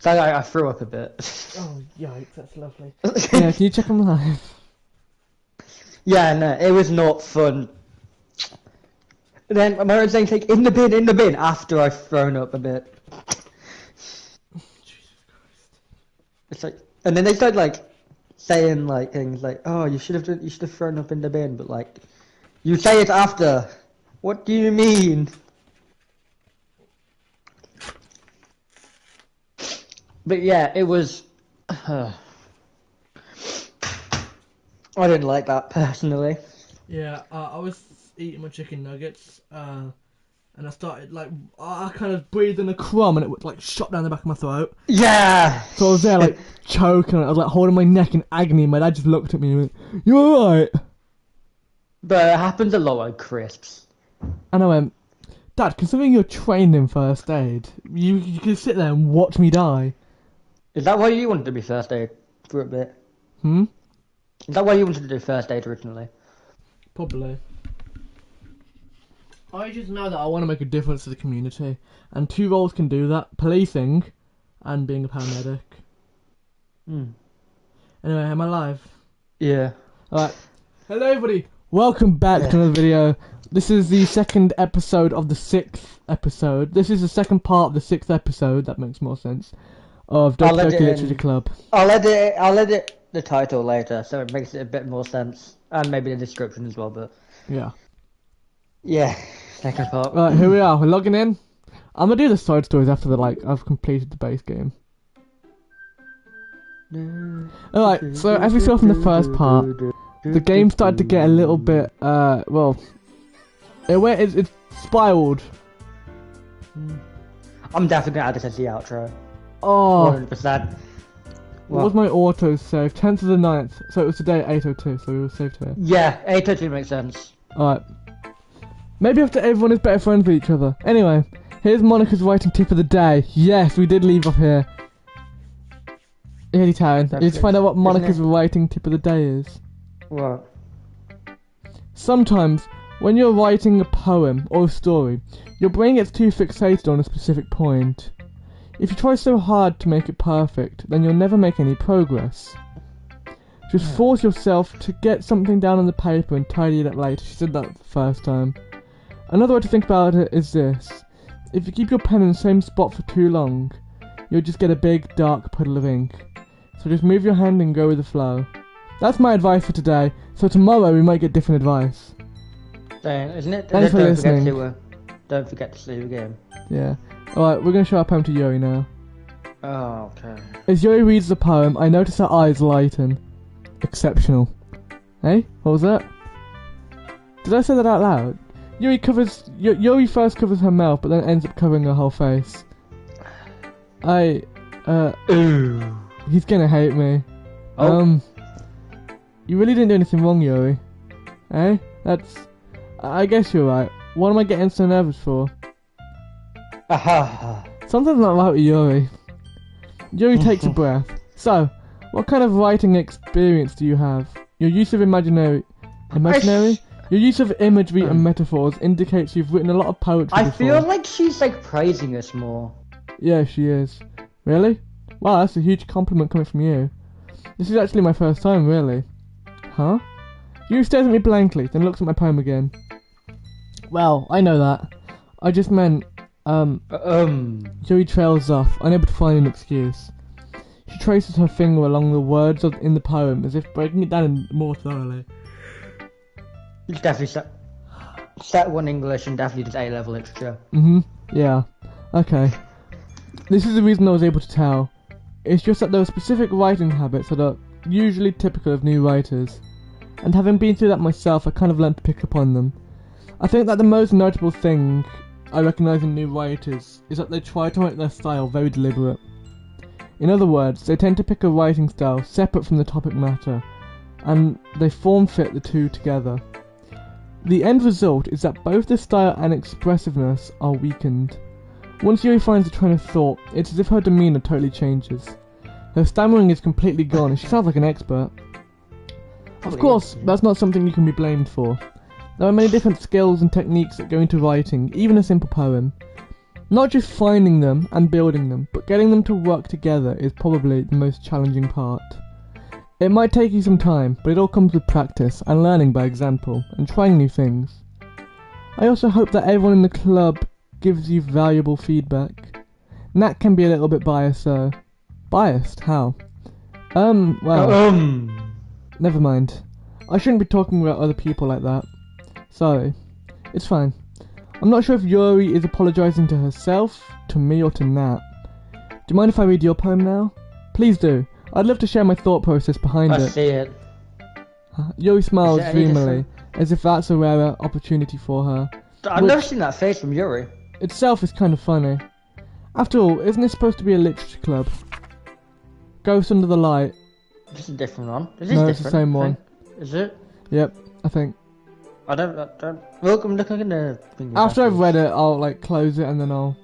So I threw up a bit. Oh, yikes, that's lovely. Yeah, can you check them live? Yeah, no, it was not fun. Then my parents saying, like, in the bin, after I've thrown up a bit. Jesus Christ. It's like, and then they started, like, saying, like, things like, oh, you should have thrown up in the bin, but, like, you say it after. What do you mean? But yeah, it was... I didn't like that, personally. Yeah, I was eating my chicken nuggets, and I started, like, I kind of breathed in a crumb, and it, like, shot down the back of my throat. Yeah! So I was there, like, choking, I was, like, holding my neck in agony, and my dad just looked at me and went, "You alright?" But it happens a lot with crisps. And I went, "Dad, considering you're trained in first aid, you can sit there and watch me die." Is that why you wanted to be first aid for a bit? Hmm? Is that why you wanted to do first aid originally? Probably. I just know that I want to make a difference to the community, and 2 roles can do that: policing and being a paramedic. Hmm. Anyway, am I live? Yeah. Alright. Hello everybody, welcome back to another video. This is the second episode of the 6th episode. This is the second part of the 6th episode, that makes more sense, of Dr. Turkey Literature Club. I'll edit the title later, so it makes it a bit more sense. And maybe the description as well, but... Yeah. Yeah, second part. Right, here we are, we're logging in. I'm gonna do the side stories after I've completed the base game. Alright, so as we saw from the first part, the game started to get a little bit, well, it spiraled. I'm definitely gonna add this as the outro. Oh, 100%. what was my auto save? 10th of the 9th, so it was today at 8:02, so we were saved here. Yeah, 8:02 makes sense. Alright. Maybe after everyone is better friends with each other. Anyway, here's Monica's writing tip of the day. Yes, we did leave off here. Here, Taryn, you need to find out what Monica's writing tip of the day is. What? Sometimes, when you're writing a poem or a story, your brain gets too fixated on a specific point. If you try so hard to make it perfect, then you'll never make any progress. Just force yourself to get something down on the paper and tidy it up later. She said that the first time. Another way to think about it is this. If you keep your pen in the same spot for too long, you'll just get a big, dark puddle of ink. So just move your hand and go with the flow. That's my advice for today, so tomorrow we might get different advice. Dang, isn't it? Thanks for listening. Don't forget to sleep again. Yeah. Alright, we're going to show our poem to Yuri now. Oh, okay. As Yuri reads the poem, I notice her eyes lighten. Exceptional. Hey? What was that? Did I say that out loud? Yuri first covers her mouth, but then ends up covering her whole face. Ooh. He's gonna hate me. Oh. You really didn't do anything wrong, Yuri. Eh? I guess you're right. What am I getting so nervous for? Aha. Something's not right with Yuri. Yuri takes a breath. So, what kind of writing experience do you have? Your use of imaginary? Your use of imagery and metaphors indicates you've written a lot of poetry before. I feel like she's like praising us more. Yeah, she is. Really? Wow, that's a huge compliment coming from you. This is actually my first time, really. Huh? Yuri stares at me blankly, then looks at my poem again. Well, I know that. I just meant, Yuri trails off, unable to find an excuse. She traces her finger along the words in the poem, as if breaking it down more thoroughly. You definitely set 1 English and definitely did A-level literature. Yeah. Okay. This is the reason I was able to tell. It's just that there are specific writing habits that are usually typical of new writers. And having been through that myself, I kind of learned to pick up on them. I think that the most notable thing I recognise in new writers is that they try to make their style very deliberate. In other words, they tend to pick a writing style separate from the topic matter, and they form-fit the two together. The end result is that both the style and expressiveness are weakened. Once Yuri finds a train of thought, it's as if her demeanour totally changes. Her stammering is completely gone and she sounds like an expert. Of course, that's not something you can be blamed for. There are many different skills and techniques that go into writing, even a simple poem. Not just finding them and building them, but getting them to work together is probably the most challenging part. It might take you some time, but it all comes with practice and learning by example and trying new things. I also hope that everyone in the club gives you valuable feedback. Nat can be a little bit biased though. Biased? How? Well... Never mind. I shouldn't be talking about other people like that. Sorry. It's fine. I'm not sure if Yuri is apologising to herself, to me, or to Nat. Do you mind if I read your poem now? Please do. I'd love to share my thought process behind it. I see it. Yuri smiles dreamily, as if that's a rare opportunity for her. I've never seen that face from Yuri. Itself is kind of funny. After all, isn't this supposed to be a literature club? Ghost Under the Light. This is a different one. Is this No, different? it's the same one. Is it? Yep, I think. I don't. Welcome, look at the thing. After I've read it, I'll close it and then I'll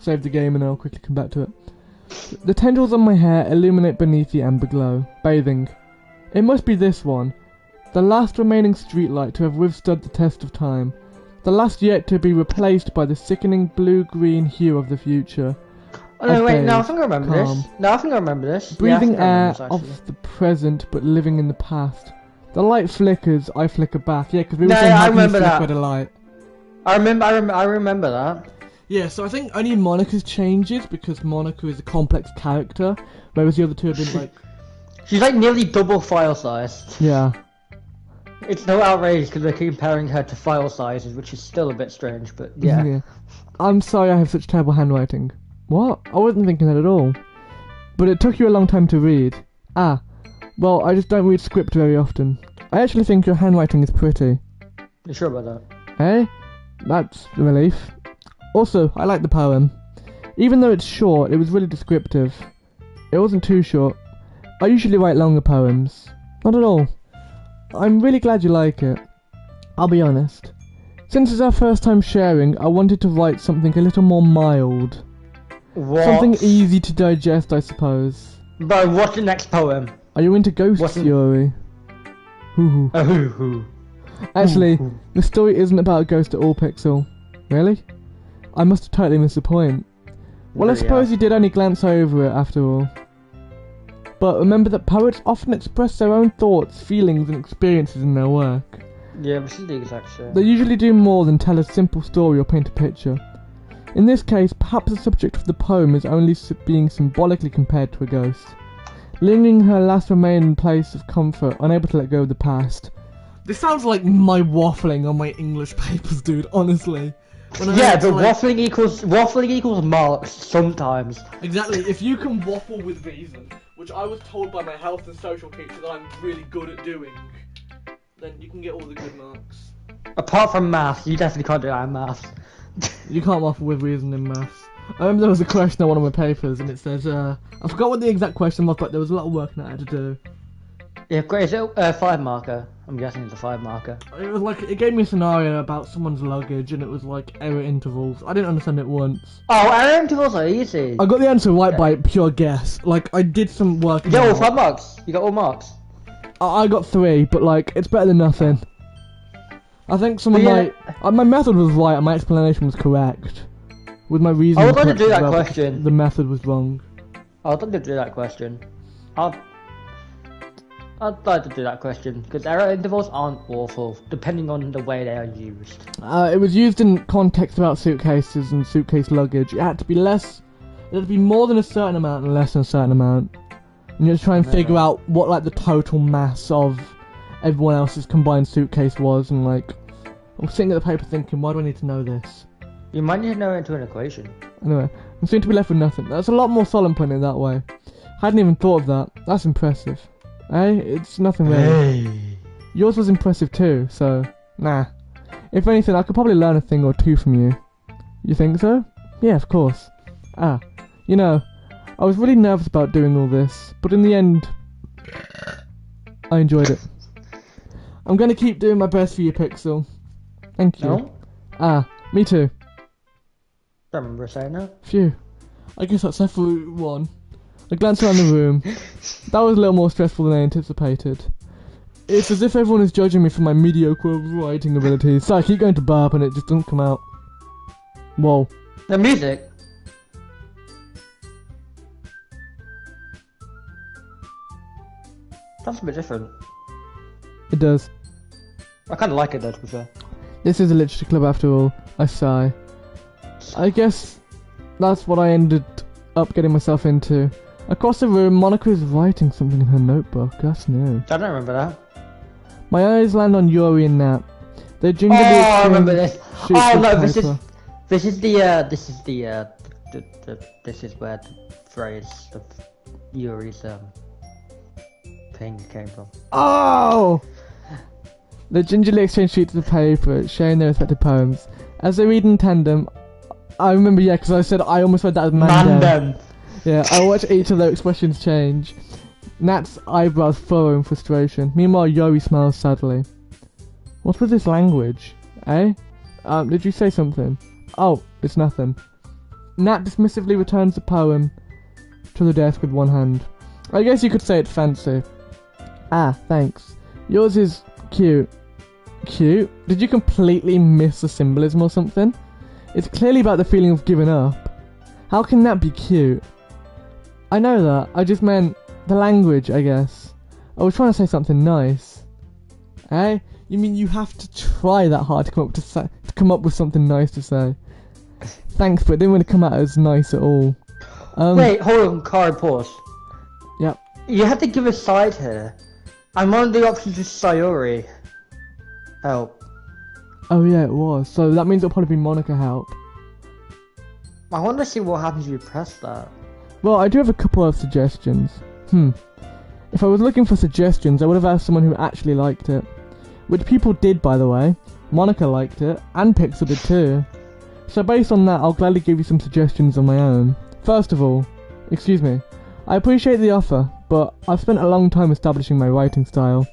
save the game and then I'll quickly come back to it. The tendrils on my hair illuminate beneath the amber glow, bathing. It must be this one, the last remaining streetlight to have withstood the test of time, the last yet to be replaced by the sickening blue-green hue of the future. Oh no, wait, no, I think I remember this. No, I think I remember this. Breathing air of the present but living in the past. The light flickers, I flicker back. Yeah, because we were saying how can you flicker the light. I remember that. Yeah, so I think only Monica's changes because Monica is a complex character, whereas the other two have been She's nearly double file size. Yeah. It's no outrage because we're comparing her to file sizes, which is still a bit strange, but yeah. I'm sorry I have such terrible handwriting. What? I wasn't thinking that at all. But it took you a long time to read. Ah. Well, I just don't read script very often. I actually think your handwriting is pretty. You sure about that? Eh? That's a relief. Also, I like the poem. Even though it's short, it was really descriptive. It wasn't too short. I usually write longer poems. Not at all. I'm really glad you like it. I'll be honest. Since it's our first time sharing, I wanted to write something a little more mild. What? Something easy to digest, I suppose. Bro, what's the next poem? Are you into ghosts, Yuri? Hoo hoo. Actually, the story isn't about a ghost at all, Pixel. Really? I must have totally missed the point. Well, I suppose you did only glance over it after all. But remember that poets often express their own thoughts, feelings and experiences in their work. Yeah, this is the exact same. They usually do more than tell a simple story or paint a picture. In this case, perhaps the subject of the poem is only being symbolically compared to a ghost. Lingering her last remaining place of comfort, unable to let go of the past. This sounds like my waffling on my English papers, dude, honestly. Yeah, but waffling equals marks sometimes. Exactly, if you can waffle with reason, which I was told by my health and social teacher that I'm really good at doing, then you can get all the good marks. Apart from maths, you definitely can't do that in maths. You can't waffle with reason in maths. I remember there was a question on one of my papers and it says, I forgot what the exact question was, but there was a lot of work that I had to do. Yeah, great. Is it a 5 marker? I'm guessing it's a 5 marker. It was it gave me a scenario about someone's luggage and it was error intervals. I didn't understand it once. Oh, error intervals are easy. I got the answer right by pure guess. I did some work. You got all 5 marks? You got all marks? I got 3, but it's better than nothing. I think someone my method was right and my explanation was correct. With my reasoning, I would like to do that question. The method was wrong. I would like to do that question. I'd like to do that question because error intervals aren't awful, depending on the way they are used. It was used in context about suitcases and suitcase luggage. It had to be less. It had to be more than a certain amount and less than a certain amount. And you had to try and figure out what the total mass of everyone else's combined suitcase was, and I'm sitting at the paper thinking, why do I need to know this? You might need to know it into an equation. Anyway, I'm soon to be left with nothing. That's a lot more solemn putting it that way. Hadn't even thought of that. That's impressive. Eh? It's nothing really. Hey. Yours was impressive too, so nah. If anything, I could probably learn a thing or two from you. You think so? Yeah, of course. I was really nervous about doing all this, but in the end, I enjoyed it. I'm gonna keep doing my best for you, Pixel. Thank you. No? Me too. Don't remember saying that. Phew. I guess that's everyone. I glanced around the room. That was a little more stressful than I anticipated. It's as if everyone is judging me for my mediocre writing abilities. So I keep going to burp and it just doesn't come out. Whoa. The music? Sounds a bit different. It does. I kind of like it though, to be fair. This is a literature club after all. I sigh. I guess that's what I ended up getting myself into. Across the room, Monica is writing something in her notebook. That's new. I don't remember that. My eyes land on Yuri and Nat. They gingerly I remember this. sheets Oh of no, paper. this is where the phrase of Yuri's thing came from. Oh! They gingerly exchange sheets of paper, sharing their respective poems. As they read in tandem, I remember, yeah, because I said I almost read that as Mandem. Yeah, I watch each of their expressions change. Nat's eyebrows furrow in frustration. Meanwhile, Yuri smiles sadly. What was this language? Eh? Did you say something? Oh, it's nothing. Nat dismissively returns the poem to the desk with one hand. I guess you could say it's fancy. Ah, thanks. Yours is cute. Cute? Did you completely miss the symbolism or something? It's clearly about the feeling of giving up. How can that be cute? I know that. I just meant the language, I guess. I was trying to say something nice. Eh? You mean you have to try that hard to come up with something nice to say? Thanks, but it didn't really come out as nice at all. Wait, hold on, Cara, pause. Yep. You have to give a side here. And one of the options is Sayori. Help. Oh yeah, it was. So that means it'll probably be Monica help. I want to see what happens if you press that. Well, I do have a couple of suggestions. If I was looking for suggestions, I would have asked someone who actually liked it. Which people did, by the way. Monica liked it, and Pixel did too. So based on that, I'll gladly give you some suggestions on my own. First of all, excuse me, I appreciate the offer, but I've spent a long time establishing my writing style.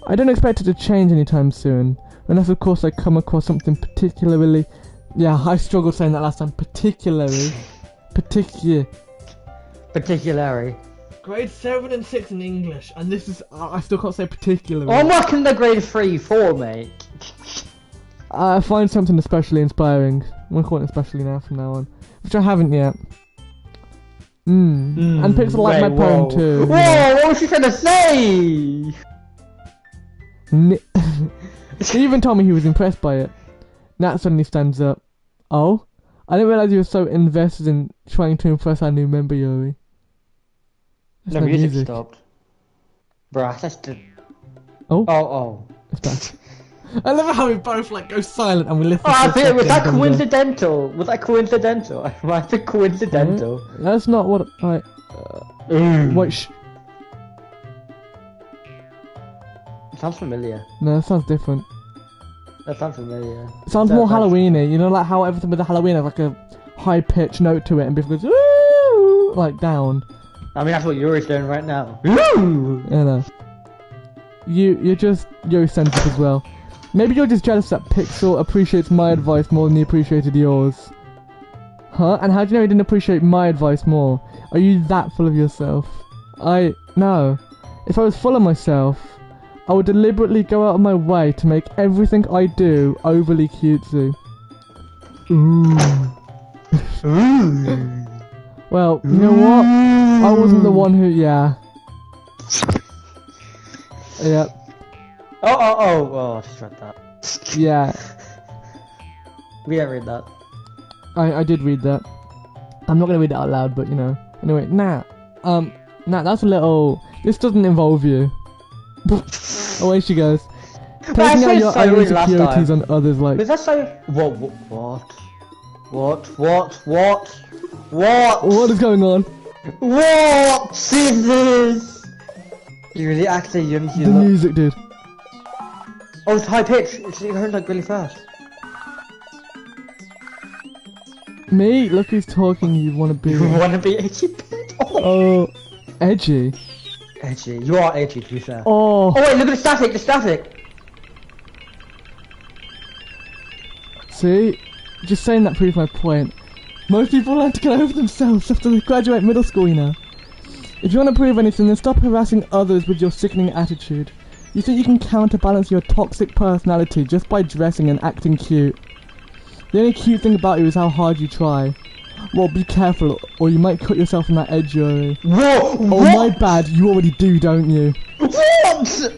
I don't expect it to change anytime soon, unless of course I come across something particularly... Yeah, I struggled saying that last time. Particularly. Grade 7 and 6 in English, and this is... I still can't say particularly. I'm working the grade 3-4, mate. I find something especially inspiring. I'm gonna call it especially now from now on. Which I haven't yet. And Pixel liked my poem too. Whoa, what was she trying to say? He even told me he was impressed by it. Nat suddenly stands up. Oh? I didn't realise you were so invested in trying to impress our new member, Yuri. The music stopped. Bruh, that's the... Oh? Oh. It's back. I love how we both like go silent and we listen Oh, I to think, was that coincidental? Was that coincidental? Was that coincidental? That's not what I... Wait, Sounds familiar. No, that sounds different. That sounds familiar. It sounds more Halloween-y, you know, like how everything with the Halloween has like a high-pitched note to it and people goes, ooh, like down. I mean, that's what Yuri's doing right now. Ooh! You know. You're just Eurocentric as well. Maybe you're just jealous that Pixel appreciates my advice more than he appreciated yours. Huh? And how do you know he didn't appreciate my advice more? Are you that full of yourself? No. If I was full of myself, I would deliberately go out of my way to make everything I do overly cutesy. Ooh. Ooh. Well, you know what? I wasn't the one who, yeah. Yep. Oh, I just read that. Yeah. We didn't read that. I did read that. I'm not gonna read it out loud, but you know. Anyway, Nat, that's a little... This doesn't involve you. Away she goes. Taking out your own insecurities on others like... Was that so... What? What is going on? What is this? You really actually young. The music, dude. Oh, it's high pitch. It's heard like really fast. Me? Look who's talking. You wanna be? You wanna be edgy? Oh, edgy. Edgy. You are edgy, to be fair. Oh. Oh wait, look at the static. The static. See, just saying that proves my point. Most people learn to get over themselves after they graduate middle school, you know. If you want to prove anything, then stop harassing others with your sickening attitude. You think you can counterbalance your toxic personality just by dressing and acting cute. The only cute thing about you is how hard you try. Well, be careful, or you might cut yourself on that edge, Yuri. Whoa! Oh, my bad. You already do, don't you? What?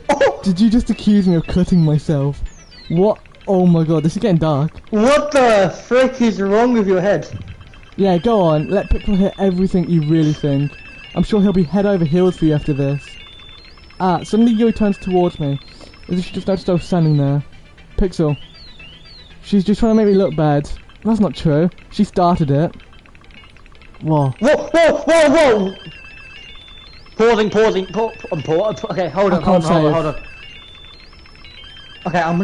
Oh, Did you just accuse me of cutting myself? What? Oh my god, this is getting dark. what the frick is wrong with your head? Yeah, go on. Let Pickle hear everything you really think. I'm sure he'll be head over heels for you after this. Ah, suddenly Yuri turns towards me, as if she just noticed I was standing there. Pixel. She's just trying to make me look bad. That's not true. She started it. Whoa. Whoa! Pausing. Okay, hold on. Okay, I'm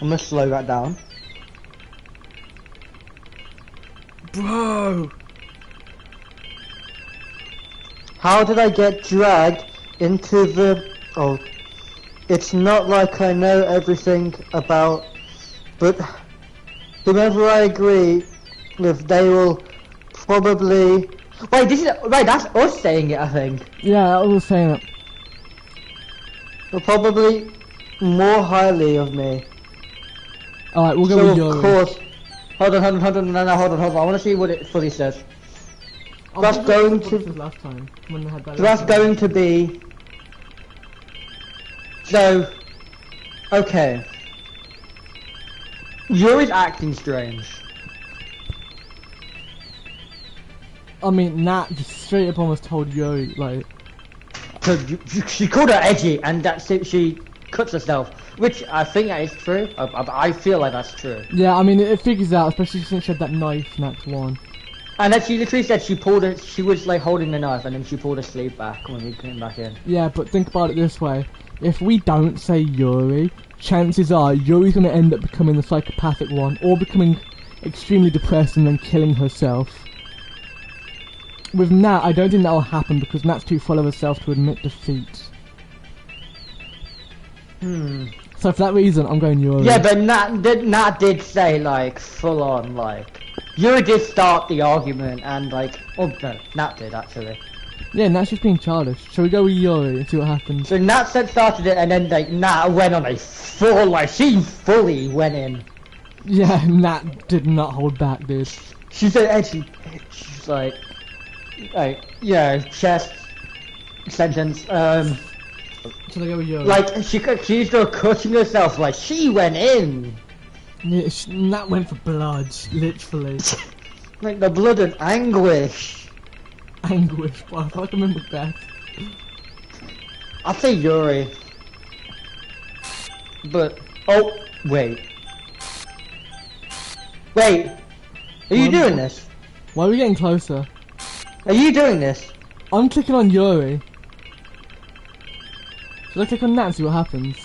gonna slow that down. Bro! How did I get dragged into the... Oh, it's not like I know everything about... But whomever I agree with, they will probably... Wait, that's us saying it, I think. Yeah, I was saying it. Will probably more highly of me. Alright, we'll go So with of Yuri. course... Hold on, I want to see what it fully says. That's going to... Last time, when they had that That's going to be... So... Okay. Yuri's acting strange. I mean, Nat just straight up almost told Yuri, like... So she called her edgy, and that's it, she cuts herself. Which, I think that is true. I feel like that's true. Yeah, I mean, it figures out, especially since she had that knife in Act 1. And then she literally said she was like holding the knife, and then she pulled her sleeve back when we came back in. Yeah, but think about it this way. If we don't say Yuri, chances are Yuri's going to end up becoming the psychopathic one, or becoming extremely depressed and then killing herself. With Nat, I don't think that will happen because Nat's too full of herself to admit defeat. So for that reason, I'm going Yuri. Yeah, but Nat did say, like, full on, like... Yuri did start the argument, and, like... Oh, no, Nat did, actually. Yeah, Nat's just being childish. Shall we go with Yuri and see what happens? So Nat started it, and then, like, Nat went on a full, like, she fully went in. Yeah, Nat did not hold back, dude. She said, and she's like, yeah, chest, sentence, Shall I go with Yuri? like, she started cutting herself, like, she went in. Yeah, Nat went for blood, literally. Like, the blood and anguish. Anguish, but I can remember Beth. I'll say Yuri. But, oh, wait. Wait, are you doing this? Why are we getting closer? Are you doing this? I'm clicking on Yuri. Should I click on Nat and see what happens?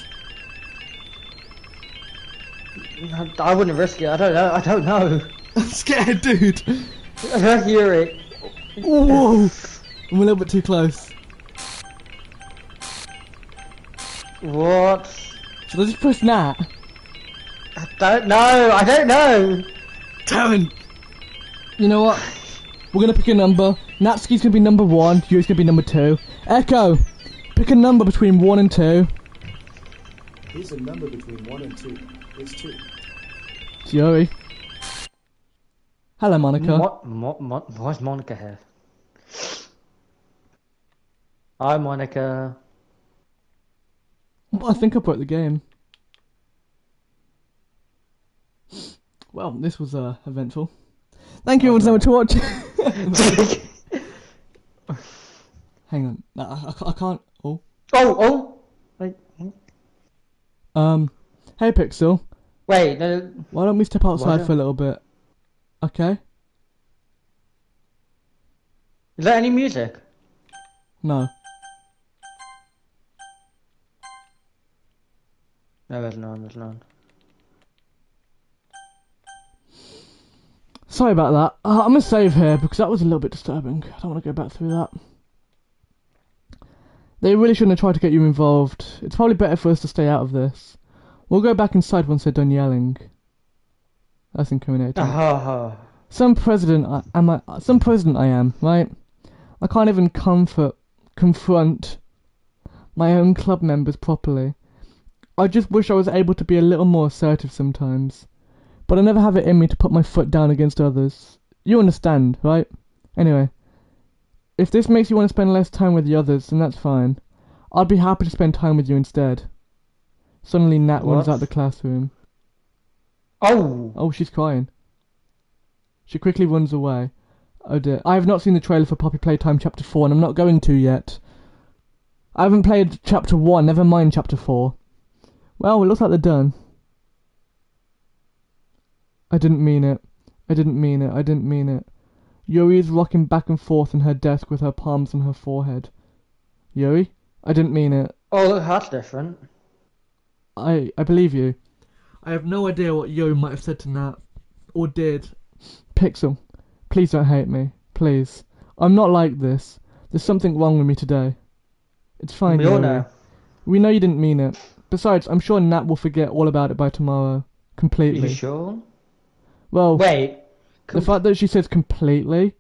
I wouldn't risk it, I don't know. I'm scared, dude. Yuri. Whoa! I'm a little bit too close. What? Should I just press Nat? I don't know. Darren! You know what? We're gonna pick a number. Natsuki's gonna be number 1, Yuri's gonna be number 2. Echo! Pick a number between 1 and 2. Here's a number between 1 and 2. It's 2. It's Yuri. Hello, Monica. Why's Monica here? Hi, Monica. Well, I think I broke the game. Well, this was eventful. Thank you everyone so much for watching. Hang on. No, I can't. Oh. Oh! Wait. Hey Pixel. Wait, no. Why don't we step outside for a little bit? Okay. Is there any music? No. No, there's none. Sorry about that. I'm gonna save here because that was a little bit disturbing. I don't want to go back through that. They really shouldn't have tried to get you involved. It's probably better for us to stay out of this. We'll go back inside once they're done yelling. That's incriminating. Some president I am, right? I can't even confront my own club members properly. I just wish I was able to be a little more assertive sometimes. but I never have it in me to put my foot down against others. You understand, right? Anyway, if this makes you want to spend less time with the others, then that's fine. I'd be happy to spend time with you instead. Suddenly Nat runs out the classroom. Oh! Oh, she's crying. She quickly runs away. Oh dear. I have not seen the trailer for Poppy Playtime Chapter 4, and I'm not going to yet. I haven't played Chapter 1, never mind Chapter 4. Well, it looks like they're done. I didn't mean it. I didn't mean it. I didn't mean it. Yuri is rocking back and forth in her desk with her palms on her forehead. Yuri? I didn't mean it. Oh, look, that's different. I believe you. I have no idea what Yuri might have said to Nat. Or did. Pixel, please don't hate me. Please. I'm not like this. There's something wrong with me today. It's fine, We all Yuri. know. We know you didn't mean it. Besides, I'm sure Nat will forget all about it by tomorrow. Completely. Are you sure? Well, Wait. the fact that she says completely...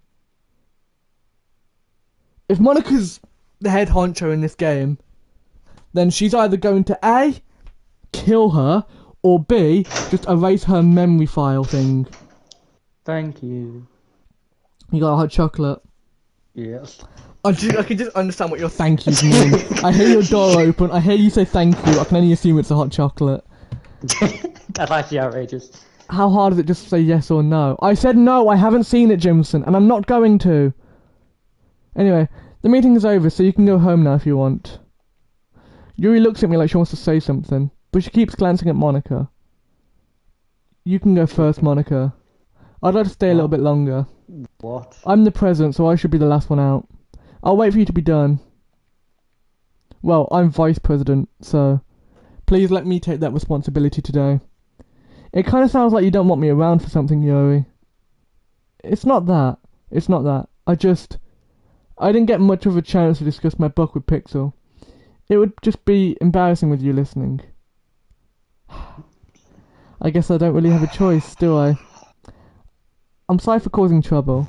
If Monica's the head honcho in this game, then she's either going to A, kill her, or B, just erase her memory file thing. Thank you. You got a hot chocolate? Yes. I can just understand what your thank yous mean. I hear your door open, I hear you say thank you, I can only assume it's a hot chocolate. That's actually outrageous. How hard is it just to say yes or no? I said no, I haven't seen it, Jimson, and I'm not going to. Anyway, the meeting is over, so you can go home now if you want. Yuri looks at me like she wants to say something, but she keeps glancing at Monica. You can go first, Monica. I'd like to stay a little bit longer. What? I'm the president, so I should be the last one out. I'll wait for you to be done. Well, I'm vice president, so please let me take that responsibility today. It kind of sounds like you don't want me around for something, Yuri. It's not that. It's not that. I didn't get much of a chance to discuss my book with Pixel. It would just be embarrassing with you listening. I guess I don't really have a choice, do I? I'm sorry for causing trouble,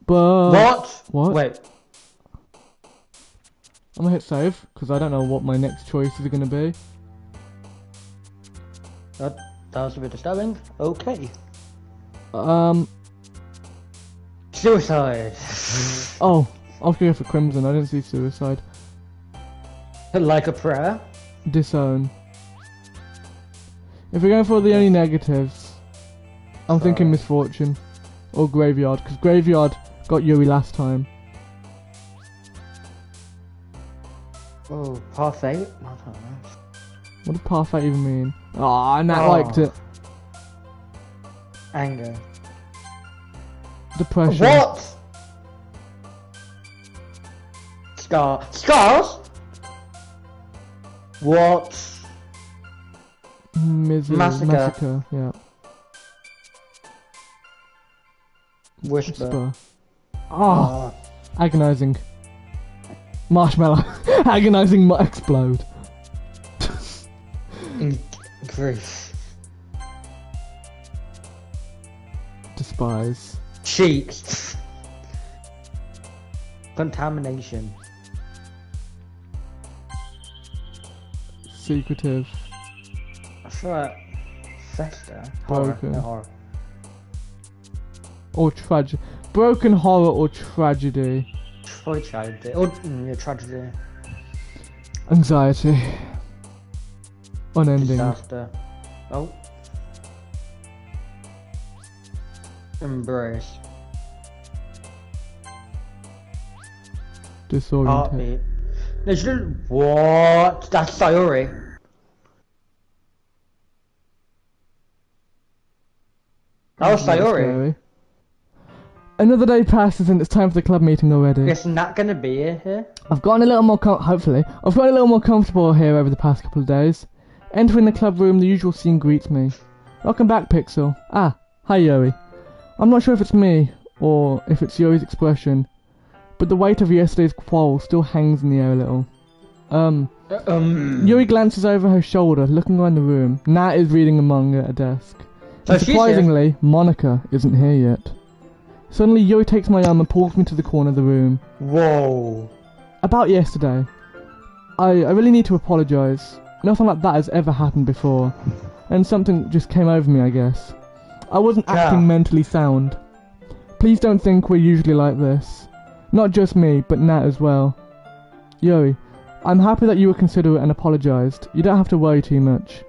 but... What? What? Wait. I'm gonna hit save, because I don't know what my next choices are gonna be. That was a bit disturbing. Okay. Suicide. Oh, I was going for Crimson, I didn't see suicide. Like a prayer? Disown. If we're going for the only negatives, I'm thinking Misfortune. Or Graveyard, because Graveyard got Yuri last time. Oh, parfait? I don't know. What does parfait even mean? Ah, Nat liked it. Anger. Depression. What? Scars? What? Massacre, yeah. Whisper. Oh, agonizing. Marshmallow. Agonizing explode. Grief. Despise. Cheeks. Contamination. Secretive. I feel like Fester. Broken. Horror. Or tragedy. Broken horror or tragedy. Or tragedy. Or tragedy. Anxiety. Unending. Disaster. Oh. Embrace. Disoriented. Heartbeat. What? That's Sayori. That was Sayori. Another day passes and it's time for the club meeting already. Isn't that gonna be it here? I've gotten a little more hopefully. I've gotten a little more comfortable here over the past couple of days. Entering the club room, the usual scene greets me. Welcome back, Pixel. Ah, hi Yuri. I'm not sure if it's me, or if it's Yuri's expression, but the weight of yesterday's quarrel still hangs in the air a little. Yuri glances over her shoulder, looking around the room. Nat is reading a manga at a desk. And surprisingly, Monica isn't here yet. Suddenly, Yuri takes my arm and pulls me to the corner of the room. Whoa. About yesterday. I really need to apologise. Nothing like that has ever happened before. And something just came over me, I guess. I wasn't acting mentally sound. Please don't think we're usually like this. Not just me, but Nat as well. Yuri, I'm happy that you were considerate and apologised. You don't have to worry too much.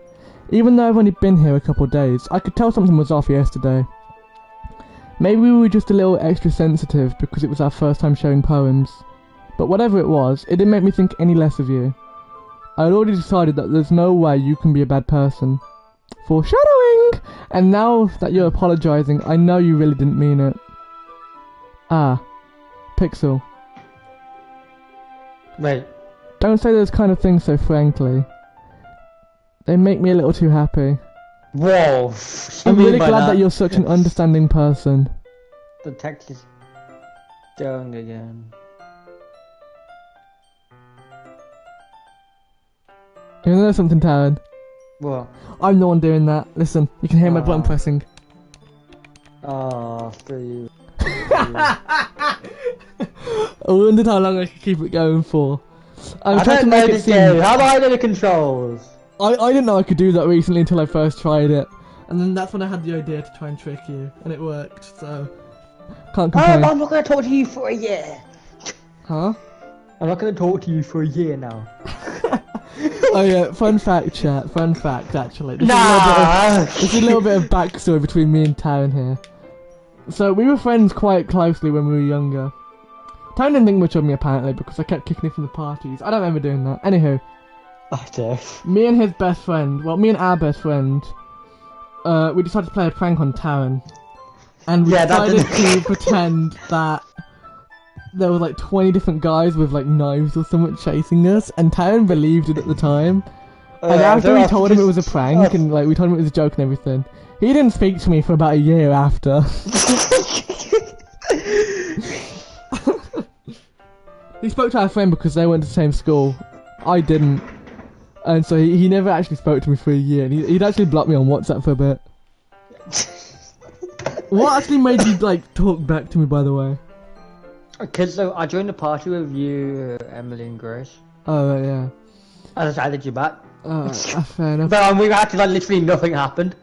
Even though I've only been here a couple of days, I could tell something was off yesterday. Maybe we were just a little extra sensitive because it was our first time sharing poems. But whatever it was, it didn't make me think any less of you. I had already decided that there's no way you can be a bad person. Foreshadowing! And now that you're apologising, I know you really didn't mean it. Ah. Pixel. Wait. Don't say those kind of things so frankly. They make me a little too happy. Whoa. I'm really glad that you're such an understanding person. The text is going again. You know something, Taryn? What? I'm the one doing that. Listen, you can hear my button pressing. Oh, screw you. I wondered how long I could keep it going for. I don't know this game. How do I know the controls? I didn't know I could do that recently until I first tried it. And then that's when I had the idea to try and trick you. And it worked, so... Can't complain. I'm not going to talk to you for a year. Huh? I'm not going to talk to you for a year now. Oh yeah, fun fact chat, fun fact actually. This is a little bit of backstory between me and Taryn here. So we were friends quite closely when we were younger. Taryn didn't think much of me apparently because I kept kicking him from the parties. I don't remember doing that. Anywho. I do. Me and his best friend, well me and our best friend, we decided to play a prank on Taryn. And we decided to pretend that there were like 20 different guys with like knives or something chasing us, and Taryn believed it at the time. And after we told him it was a prank, and like we told him it was a joke and everything, he didn't speak to me for about a year after. He spoke to our friend because they went to the same school. I didn't. And so he never actually spoke to me for a year, and he'd actually blocked me on WhatsApp for a bit. What actually made you like talk back to me, by the way? Because I joined the party with you, Emily and Grace. Oh, right, yeah. I just added you back. Fair enough. But we acted like literally nothing happened.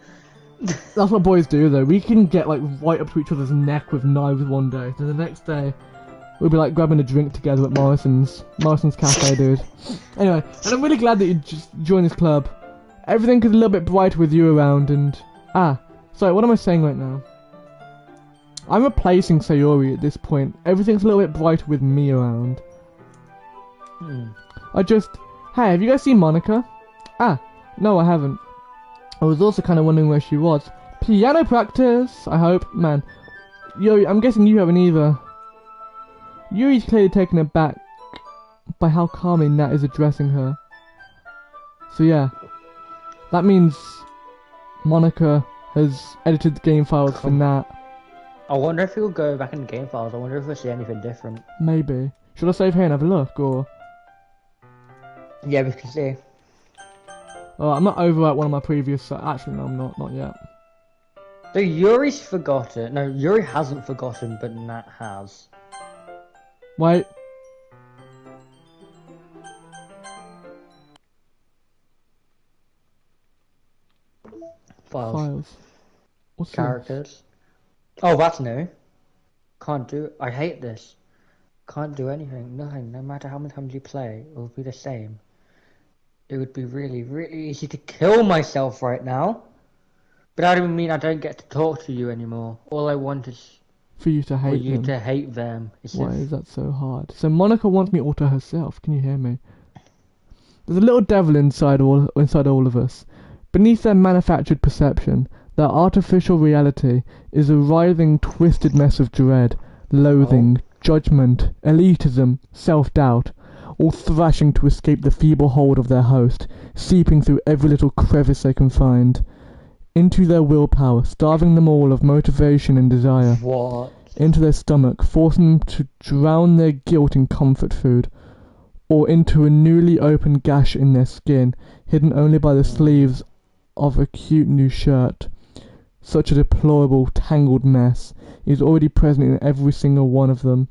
That's what boys do, though. We can get like right up to each other's neck with knives one day, and the next day we'll be like grabbing a drink together at Morrison's Cafe, dude. Anyway, and I'm really glad that you just joined this club. Everything is a little bit brighter with you around, and sorry, what am I saying right now? I'm replacing Sayori at this point. Everything's a little bit brighter with me around. Hey, have you guys seen Monica? No, I haven't. I was also kind of wondering where she was. Piano practice, I hope. Man, Yuri, I'm guessing you haven't either. Yuri's clearly taken aback by how calmly Nat is addressing her. So yeah, that means Monica has edited the game files for Nat. I wonder if he'll go back in the game files. I wonder if we'll see anything different. Maybe. Should I save here and have a look, or...? Yeah, we can see. Oh, I'm not over at one of my previous... Actually, no, I'm not yet. So Yuri's forgotten. No, Yuri hasn't forgotten, but Nat has. Wait. Files. What's characters? This? Oh, that's new. Can't do... I hate this. Can't do anything. Nothing. No matter how many times you play, it will be the same. It would be really, really easy to kill myself right now. But that doesn't mean I don't get to talk to you anymore. All I want is... for you to hate them. For you to hate them. Why is that so hard? So Monica wants me all to herself. Can you hear me? There's a little devil inside all of us. Beneath their manufactured perception, their artificial reality is a writhing, twisted mess of dread, loathing, judgment, elitism, self-doubt, all thrashing to escape the feeble hold of their host, seeping through every little crevice they can find, into their willpower, starving them all of motivation and desire, into their stomach, forcing them to drown their guilt in comfort food, or into a newly opened gash in their skin, hidden only by the sleeves of a cute new shirt. Such a deplorable, tangled mess is already present in every single one of them.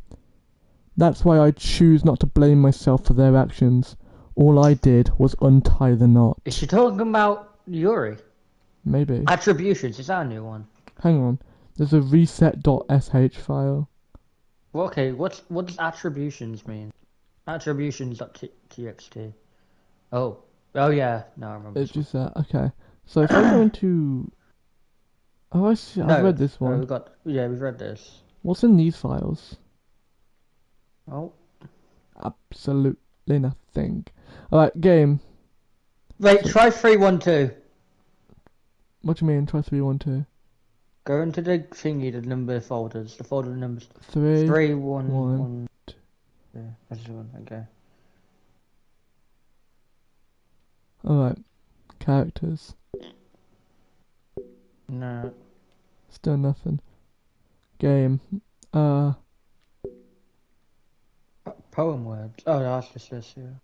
That's why I choose not to blame myself for their actions. All I did was untie the knot. Is she talking about Yuri? Maybe. Attributions, is that a new one? hang on. There's a reset.sh file. Well, okay, what does attributions mean? Attributions.txt. Oh yeah, no, I remember. It's just that. Okay. So if I go into... Oh, I see. I've read this one. We've read this. What's in these files? Oh. Absolutely nothing. Alright, game. Wait, try 312. What do you mean, try 312? Go into the thingy, the number folders, the folder numbers. 311. Yeah, that's the one, okay. Alright. Characters. No. Still nothing. Game. Poem words. Oh, that's just this, yeah.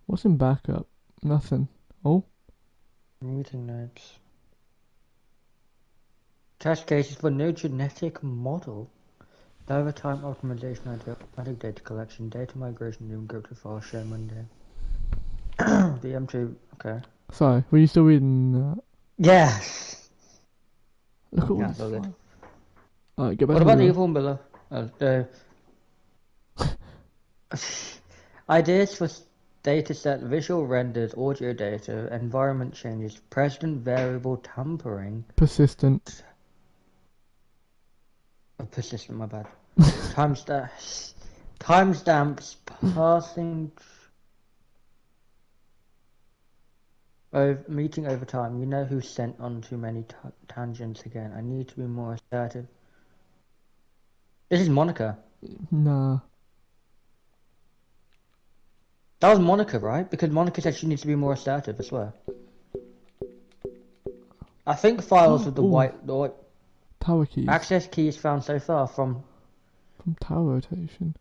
What's in backup? Nothing. Oh? Meeting notes. Test cases for new genetic model. Over time optimization idea, automatic data collection, data migration, new encrypted file share Monday. BM2, okay. Sorry, were you still reading that? Yeah. Look at all Yeah, this so good. file. Alright, get back What to about the the... evil one below? The ideas for dataset, visual renders, audio data, environment changes, precedent variable tampering. Persistent. Oh, persistent, my bad. Timestamps, passing. Meeting over time. You know who sent on too many tangents again. I need to be more assertive. This is Monica. Nah. That was Monica, right? Because Monica said she needs to be more assertive, I swear. I think files with the white Tower keys. access keys found so far from tower rotation.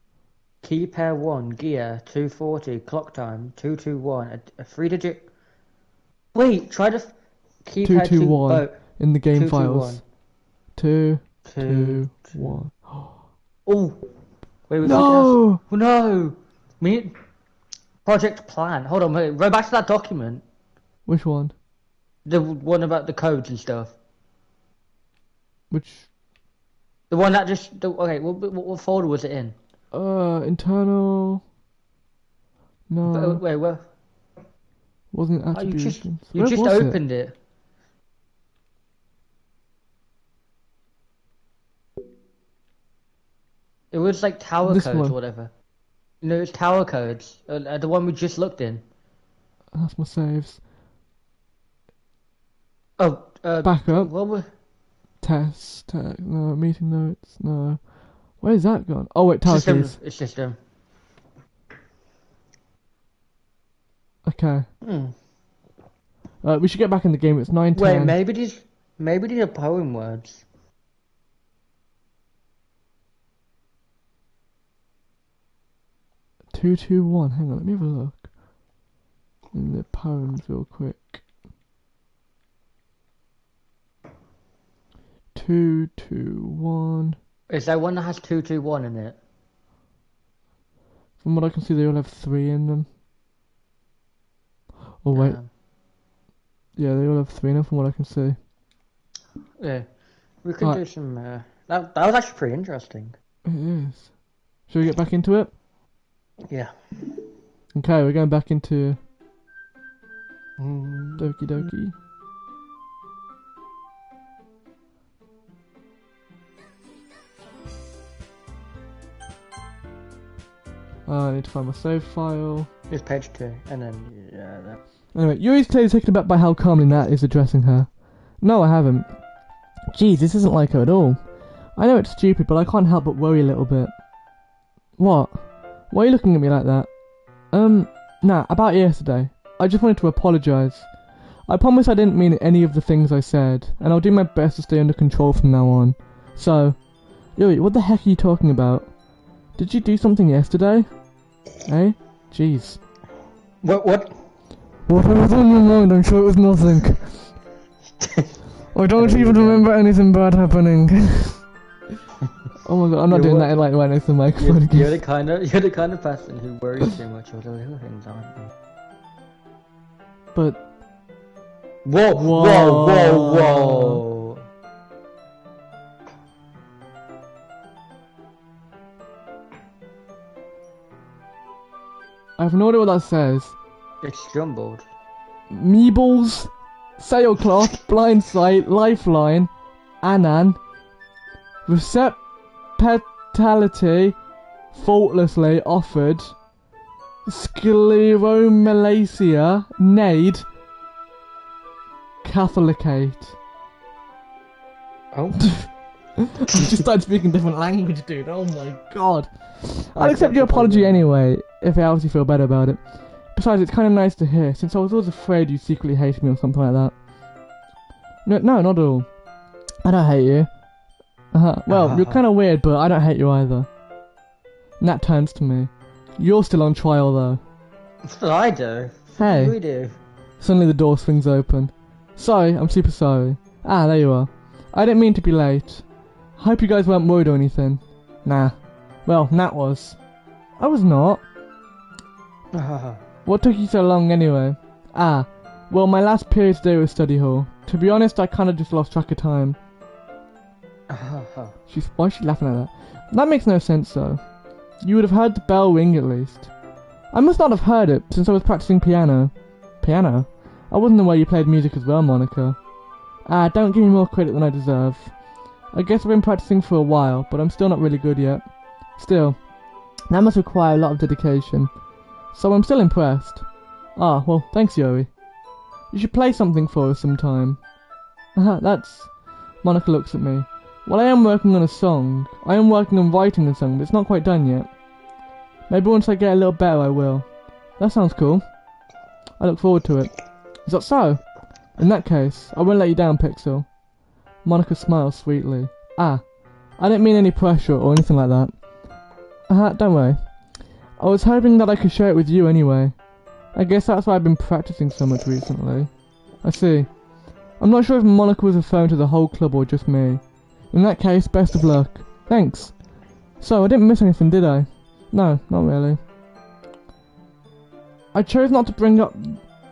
key pair 1, gear, 240, clock time, 221, a 3-digit... Wait, try the key pair 2... 221 in the game 221. files. 221. Oh! Wait, No! Oh no! Project plan. Hold on, wait, go back to that document. Which one? The one about the codes and stuff. Which? The one that just... okay, what folder was it in? Internal... No. Wait, where? Wasn't attributions. You just opened it. It was like tower This codes one. or whatever. No, it's tower codes. The one we just looked in. That's my saves. Oh, Back up. What were... Test. No. Meeting notes. No. Where's that gone? Oh wait, tower keys. It's system. Okay. We should get back in the game. It's 9:10. Wait, maybe these are poem words. Two, two, one. Hang on, let me have a look in the poems real quick. 221. Is there one that has 221 in it? From what I can see, they all have 3 in them. Oh wait. Yeah, they all have 3 in them from what I can see. Yeah. We could do some... That was actually pretty interesting. It is. Should we get back into it? Yeah. Okay, we're going back into... Doki Doki. I need to find my save file. It's page 2, and then, yeah, that... Anyway, Yuri's clearly taken aback by how calmly Nat is addressing her. No, I haven't. Jeez, this isn't like her at all. I know it's stupid, but I can't help but worry a little bit. What? Why are you looking at me like that? Nah, about yesterday. I just wanted to apologise. I promise I didn't mean any of the things I said, and I'll do my best to stay under control from now on. So, Yuri, what the heck are you talking about? Did you do something yesterday? Eh? Jeez. What? Whatever was on your mind, I'm sure it was nothing. I don't even remember anything bad happening. Oh my god, I'm not doing that like right next to the microphone. You're the kind of person who worries too much over the little things, aren't you? But Whoa, whoa, whoa, whoa. I have no idea what that says. It's jumbled. Meebles, sailcloth, blindsight, lifeline, Anan, receptality, faultlessly offered, scleromalacia, nade, catholicate. Oh. You just started speaking different language, dude. Oh my god. I'll accept your apology anyway, if it helps you feel better about it. Besides, it's kind of nice to hear, since I was always afraid you secretly hated me or something like that. No, not at all. I don't hate you. Well, you're kind of weird, but I don't hate you either. Nat turns to me. You're still on trial, though. That's what I do. Hey. What do we do? Suddenly the door swings open. Sorry, I'm super sorry. Ah, there you are. I didn't mean to be late. Hope you guys weren't worried or anything. Nah. Well, Nat was. I was not. What took you so long anyway? Ah, well, my last period today was study hall. To be honest, I kinda just lost track of time. Why is she laughing at that? That makes no sense though. You would have heard the bell ring at least. I must not have heard it, since I was practicing piano. Piano? I wasn't aware you played music as well, Monica. Ah, don't give me more credit than I deserve. I guess I've been practicing for a while, but I'm still not really good yet. Still, that must require a lot of dedication. So I'm still impressed. Ah, well, thanks, Yuri. You should play something for us sometime. That's... Monica looks at me. Well, I am working on a song. I am working on writing a song, but it's not quite done yet. Maybe once I get a little better, I will. That sounds cool. I look forward to it. Is that so? In that case, I won't let you down, Pixel. Monica smiles sweetly. Ah, I didn't mean any pressure or anything like that. Don't worry. I was hoping that I could share it with you anyway. I guess that's why I've been practicing so much recently. I see. I'm not sure if Monica was referring to the whole club or just me. In that case, best of luck. Thanks. So, I didn't miss anything, did I? No, not really. I chose not to bring up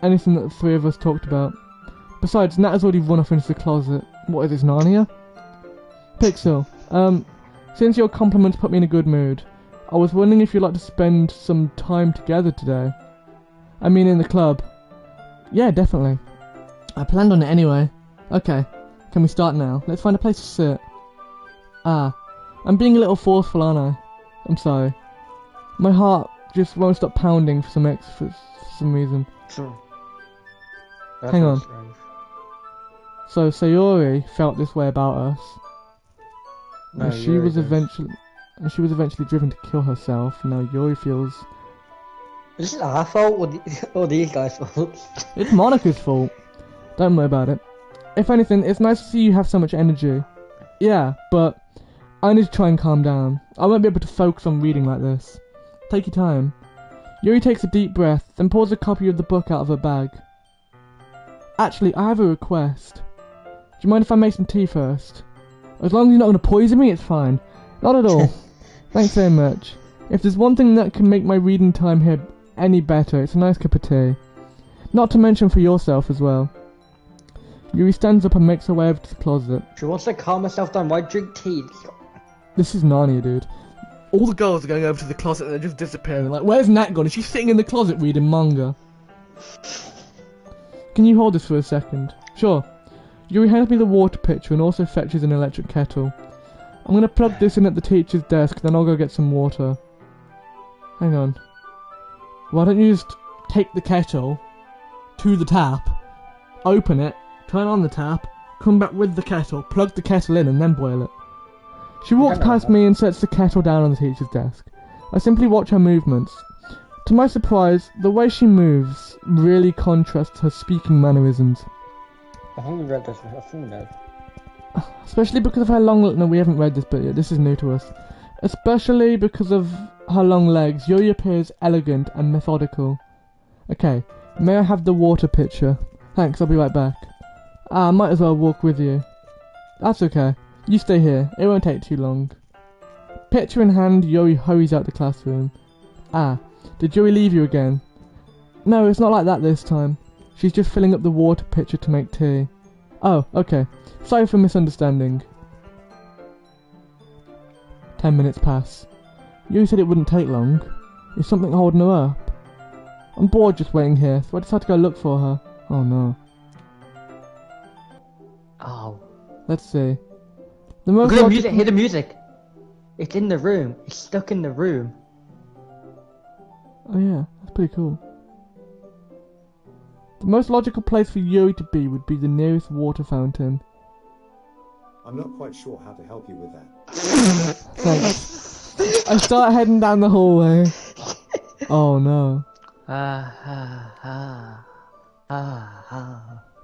anything that the three of us talked about. Besides, Nat has already run off into the closet. What is this, Narnia? Pixel, since your compliments put me in a good mood, I was wondering if you'd like to spend some time together today. I mean in the club. Yeah, definitely. I planned on it anyway. Okay, can we start now? Let's find a place to sit. Ah, I'm being a little forceful, aren't I? I'm sorry. My heart just won't stop pounding for some reason. Sure. Hang on. So Sayori felt this way about us. No, and she was eventually driven to kill herself. Now Yuri feels Is it our fault or these guys' fault? it's Monica's fault. Don't worry about it. If anything, it's nice to see you have so much energy. Yeah, but I need to try and calm down. I won't be able to focus on reading like this. Take your time. Yuri takes a deep breath, then pulls a copy of the book out of her bag. Actually, I have a request. Do you mind if I make some tea first? As long as you're not going to poison me, it's fine. Not at all. Thanks very much. If there's one thing that can make my reading time here any better, it's a nice cup of tea. Not to mention for yourself as well. Yuri stands up and makes her way over to the closet. She wants to calm herself down. Why drink tea? This is Narnia, dude. All the girls are going over to the closet and they're just disappearing. Like, where's Nat gone? Is she sitting in the closet reading manga? Can you hold this for a second? Sure. Yuri hands me the water pitcher and also fetches an electric kettle. I'm gonna plug this in at the teacher's desk, then I'll go get some water. Hang on. Why don't you just take the kettle to the tap, open it, turn on the tap, come back with the kettle, plug the kettle in and then boil it. She walks past me and sets the kettle down on the teacher's desk. I simply watch her movements. To my surprise, the way she moves really contrasts her speaking mannerisms. I haven't read this before. Especially because of her long... No, we haven't read this bit yet. This is new to us. Especially because of her long legs, Yuri appears elegant and methodical. Okay, may I have the water pitcher? Thanks, I'll be right back. Ah, I might as well walk with you. That's okay. You stay here. It won't take too long. Pitcher in hand, Yuri hurries out the classroom. Ah, did Yuri leave you again? No, it's not like that this time. She's just filling up the water pitcher to make tea. Oh, okay. Sorry for misunderstanding. 10 minutes pass. You said it wouldn't take long. Is something holding her up? I'm bored just waiting here, so I decided to go look for her. Oh no. Oh. Let's see. The most Look at the logical- music, hear the music. It's in the room. It's stuck in the room. Oh yeah, that's pretty cool. The most logical place for Yuri to be would be the nearest water fountain. I'm not quite sure how to help you with that. Thanks. I start heading down the hallway. Oh no.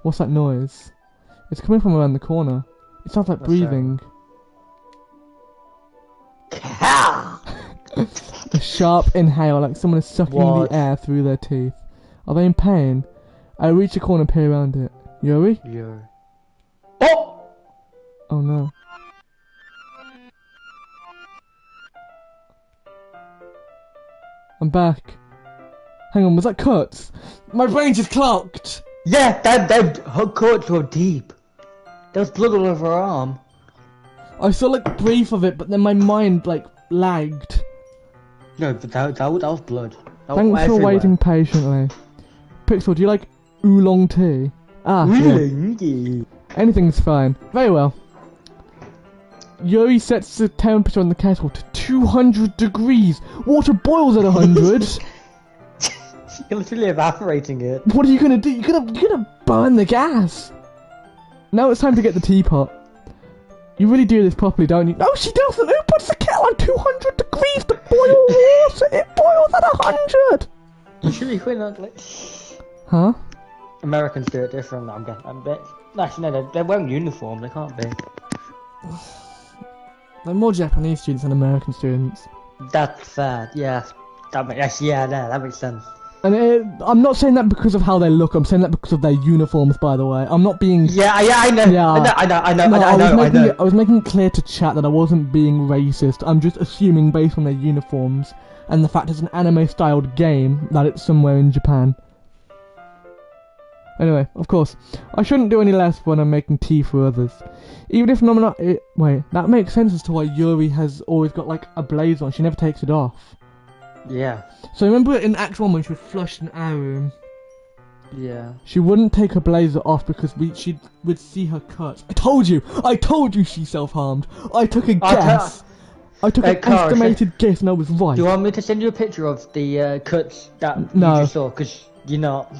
What's that noise? It's coming from around the corner. It sounds like What's that? breathing. A sharp inhale, like someone is sucking What? the air through their teeth. Are they in pain? I reach the corner and peer around it. Yuri? Yuri. Oh! Oh no. I'm back. Hang on, was that cuts? My brain just clocked! Yeah, her cuts were deep. There was blood all over her arm. I saw like brief of it, but then my mind like lagged. No, but that was blood. That was Thanks for everywhere. waiting patiently. Pixel, do you like oolong tea? Ah, yeah. Really? Anything's fine. Very well. Yuri sets the temperature on the kettle to 200 degrees. Water boils at 100. You're literally evaporating it. What are you gonna do? You're gonna burn the gas. Now it's time to get the teapot. You really do this properly, don't you? No, she doesn't. Who puts the kettle on 200 degrees to boil water? It boils at 100. You sure you couldn't like... Huh? Americans do it different. I'm bet. Actually, no, they're wearing uniform. They can't be. They're more Japanese students than American students. That's sad. Yeah. That makes sense. And I'm not saying that because of how they look. I'm saying that because of their uniforms. By the way, I'm not being. Yeah, I know. Yeah. I know. No, I know. I was making it clear to chat that I wasn't being racist. I'm just assuming based on their uniforms and the fact it's an anime-styled game that it's somewhere in Japan. Anyway, of course, I shouldn't do any less when I'm making tea for others. Even if I'm not... wait, that makes sense as to why Yuri has always got, like, a blazer on. She never takes it off. Yeah. So remember in Act 1 when she was flushed in our room? Yeah. She wouldn't take her blazer off because she would see her cuts. I told you she self-harmed. I took a guess. I took an Carl, estimated guess and I was right. Do you want me to send you a picture of the cuts that No. you just saw? Because you're not.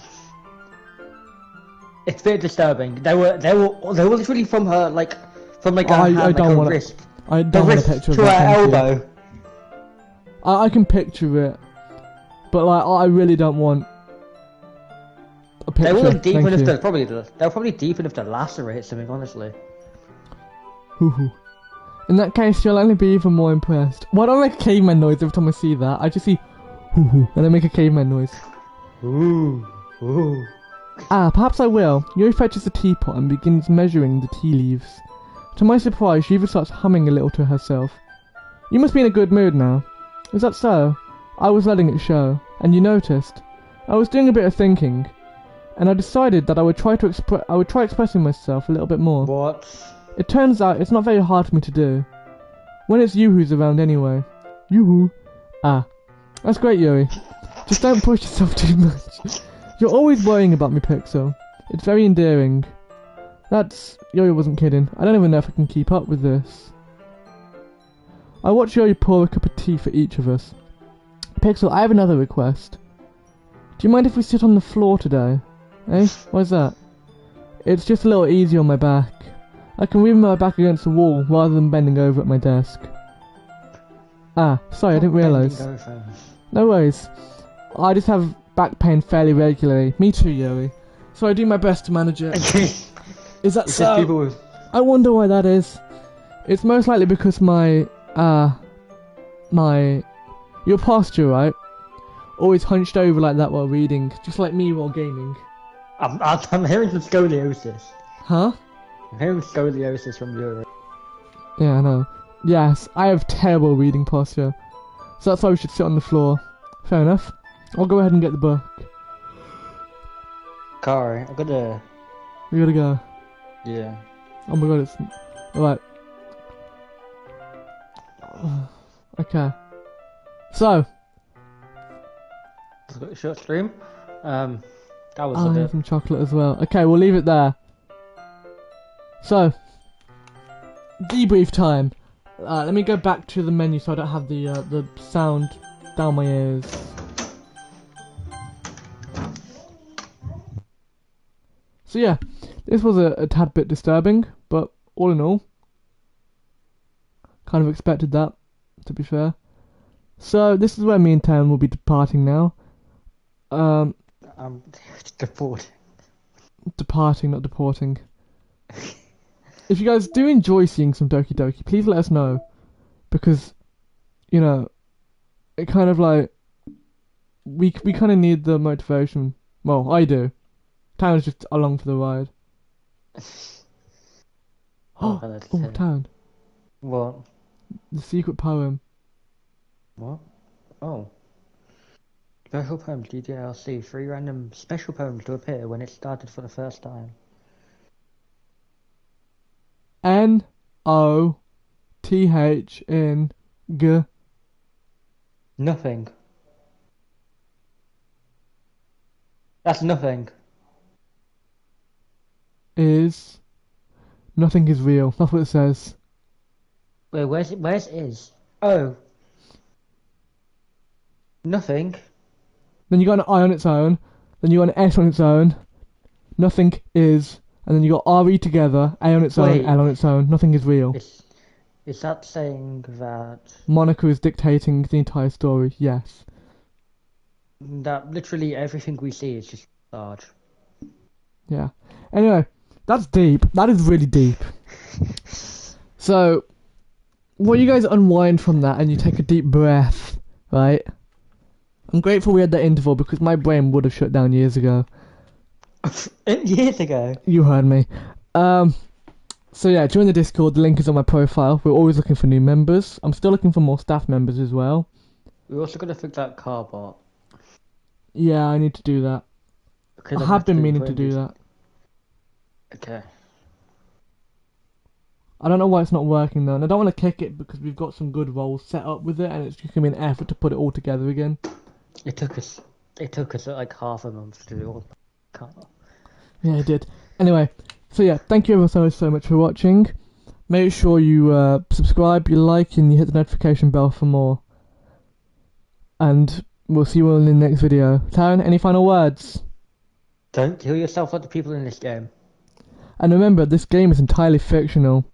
It's a bit disturbing. They were literally from her her hand, I don't her want wrist. I The don't want a wrist picture of to her that. thank you. elbow. I can picture it, but like I really don't want a picture. They were deep thank enough you. they were probably deep enough to lacerate something. Honestly. Hoo-hoo. In that case, you'll only be even more impressed. Why don't I make a caveman noise every time I see that? I just see hoo-hoo, and I make a caveman noise. Ooh. Ah, perhaps I will. Yuri fetches the teapot and begins measuring the tea leaves. To my surprise, she even starts humming a little to herself. You must be in a good mood now. Is that so? I was letting it show, and you noticed. I was doing a bit of thinking, and I decided that I would try expressing myself a little bit more. What? It turns out it's not very hard for me to do. When it's you who's around anyway. Yoo-hoo. Ah. That's great, Yuri. Just don't push yourself too much. You're always worrying about me, Pixel. It's very endearing. Yuri wasn't kidding. I don't even know if I can keep up with this. I watch Yuri pour a cup of tea for each of us. Pixel, I have another request. Do you mind if we sit on the floor today? Eh? Why's that? It's just a little easier on my back. I can lean my back against the wall rather than bending over at my desk. Ah, sorry, I didn't realise. No worries. I just have back pain fairly regularly. Me too, Yuri. So I do my best to manage it. Is that so? I wonder why that is. It's most likely because your posture, right? Always hunched over like that while reading, just like me while gaming. I'm hearing some scoliosis. Huh? I'm hearing scoliosis from Yuri. Yeah, I know. Yes, I have terrible reading posture. So that's why we should sit on the floor. Fair enough. I'll go ahead and get the book. Car, I gotta... We gotta go. Yeah. Oh my god, it's... Alright. Okay. So. Short stream. That was I'll a have bit... some chocolate as well. Okay, we'll leave it there. So. Debrief time. Let me go back to the menu so I don't have the sound down my ears. So yeah, this was a tad bit disturbing, but all in all, kind of expected that, to be fair. So this is where me and Tan will be departing now. I'm deporting. Departing, not deporting. If you guys do enjoy seeing some Doki Doki, please let us know, because, you know, it kind of like we kind of need the motivation. Well, I do. Town's just along for the ride. Oh, Town. What? The secret poem. What? Oh. Special poems, DDLC. 3 random special poems to appear when it started for the first time. N-O-T-H-N-G. Nothing. That's nothing. Is. Nothing is real. That's what it says. Wait, where's is? Oh. Nothing. Then you got an I on its own. Then you got an S on its own. Nothing is. And then you got R-E together. A on its own. L on its own. Nothing is real. Is that saying that... Monica is dictating the entire story? Yes. That literally everything we see is just large. Yeah. Anyway, that's deep. That is really deep. So, while you guys unwind from that and you take a deep breath, right? I'm grateful we had that interval because my brain would have shut down years ago. Years ago? You heard me. So yeah, join the Discord. The link is on my profile. We're always looking for new members. I'm still looking for more staff members as well. We're also going to fix that car bot. Yeah, I need to do that. I have been meaning to do that. Okay. I don't know why it's not working though, and I don't want to kick it because we've got some good roles set up with it, and it's just gonna be an effort to put it all together again. It took us like half a month to do all the car. Yeah, it did. Anyway, so yeah, thank you ever so much for watching. Make sure you subscribe, you like, and you hit the notification bell for more. And we'll see you all in the next video. Taryn, any final words? Don't kill yourself like the people in this game. And remember, this game is entirely fictional.